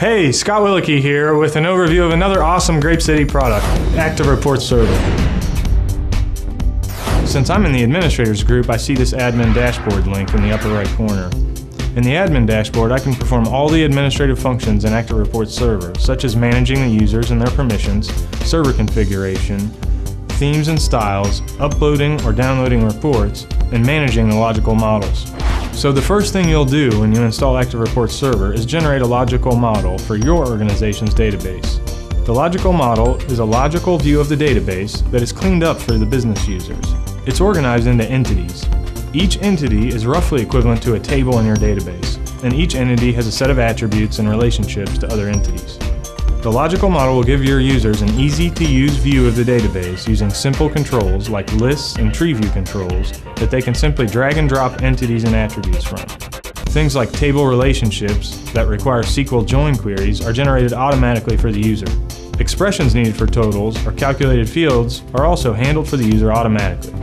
Hey, Scott Willicke here with an overview of another awesome GrapeCity product, ActiveReports Server. Since I'm in the administrators group, I see this admin dashboard link in the upper right corner. In the admin dashboard, I can perform all the administrative functions in ActiveReports Server, such as managing the users and their permissions, server configuration, themes and styles, uploading or downloading reports, and managing the logical models. So the first thing you'll do when you install ActiveReports Server is generate a logical model for your organization's database. The logical model is a logical view of the database that is cleaned up for the business users. It's organized into entities. Each entity is roughly equivalent to a table in your database, and each entity has a set of attributes and relationships to other entities. The logical model will give your users an easy-to-use view of the database using simple controls like lists and tree view controls that they can simply drag and drop entities and attributes from. Things like table relationships that require SQL join queries are generated automatically for the user. Expressions needed for totals or calculated fields are also handled for the user automatically.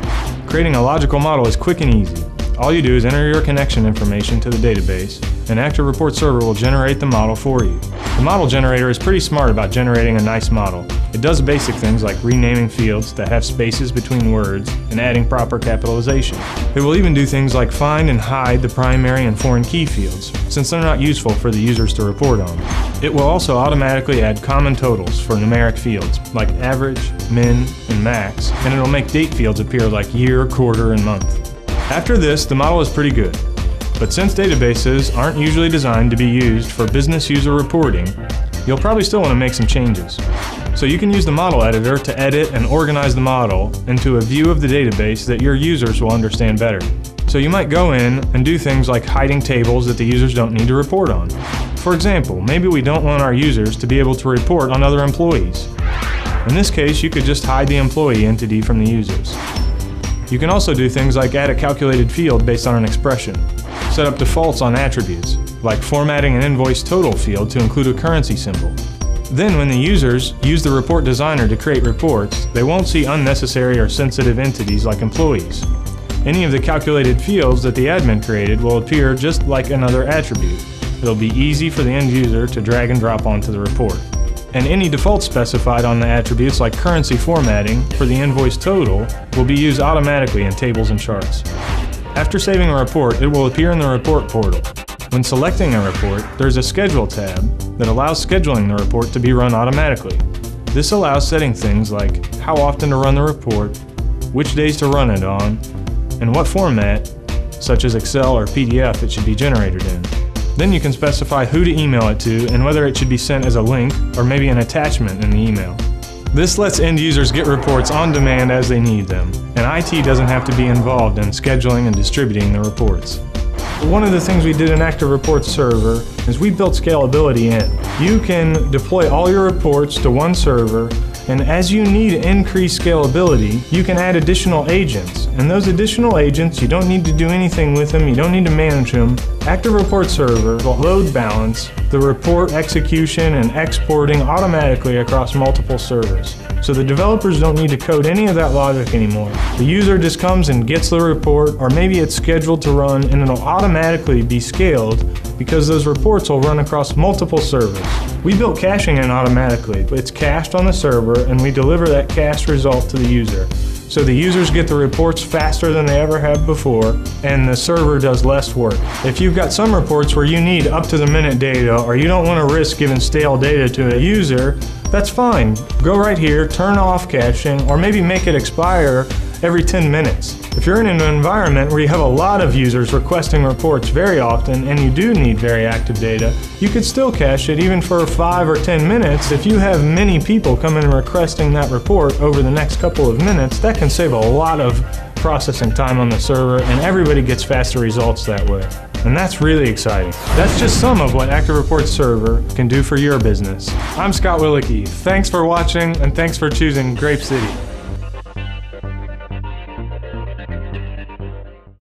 Creating a logical model is quick and easy. All you do is enter your connection information to the database, and ActiveReports Server will generate the model for you. The model generator is pretty smart about generating a nice model. It does basic things like renaming fields that have spaces between words and adding proper capitalization. It will even do things like find and hide the primary and foreign key fields, since they're not useful for the users to report on. It will also automatically add common totals for numeric fields like average, min, and max, and it'll make date fields appear like year, quarter, and month. After this, the model is pretty good. But since databases aren't usually designed to be used for business user reporting, you'll probably still want to make some changes. So you can use the model editor to edit and organize the model into a view of the database that your users will understand better. So you might go in and do things like hiding tables that the users don't need to report on. For example, maybe we don't want our users to be able to report on other employees. In this case, you could just hide the employee entity from the users. You can also do things like add a calculated field based on an expression, set up defaults on attributes, like formatting an invoice total field to include a currency symbol. Then when the users use the report designer to create reports, they won't see unnecessary or sensitive entities like employees. Any of the calculated fields that the admin created will appear just like another attribute. It'll be easy for the end user to drag and drop onto the report. And any defaults specified on the attributes like currency formatting for the invoice total will be used automatically in tables and charts. After saving a report, it will appear in the report portal. When selecting a report, there's a schedule tab that allows scheduling the report to be run automatically. This allows setting things like how often to run the report, which days to run it on, and what format, such as Excel or PDF, it should be generated in. Then you can specify who to email it to and whether it should be sent as a link or maybe an attachment in the email. This lets end users get reports on demand as they need them, and IT doesn't have to be involved in scheduling and distributing the reports. One of the things we did in ActiveReports Server is we built scalability in. You can deploy all your reports to one server, and as you need increased scalability, you can add additional agents. And those additional agents, you don't need to do anything with them, you don't need to manage them. ActiveReports Server will load balance the report execution and exporting automatically across multiple servers. So the developers don't need to code any of that logic anymore. The user just comes and gets the report, or maybe it's scheduled to run and it'll automatically be scaled because those reports will run across multiple servers. We built caching in automatically. It's cached on the server and we deliver that cached result to the user. So the users get the reports faster than they ever have before, and the server does less work. If you've got some reports where you need up-to-the-minute data, or you don't want to risk giving stale data to a user, that's fine. Go right here, turn off caching, or maybe make it expire every 10 minutes. If you're in an environment where you have a lot of users requesting reports very often and you do need very active data, you could still cache it even for 5 or 10 minutes. If you have many people come in requesting that report over the next couple of minutes, that can save a lot of processing time on the server, and everybody gets faster results that way. And that's really exciting. That's just some of what ActiveReports Server can do for your business. I'm Scott Willicke. Thanks for watching, and thanks for choosing GrapeCity.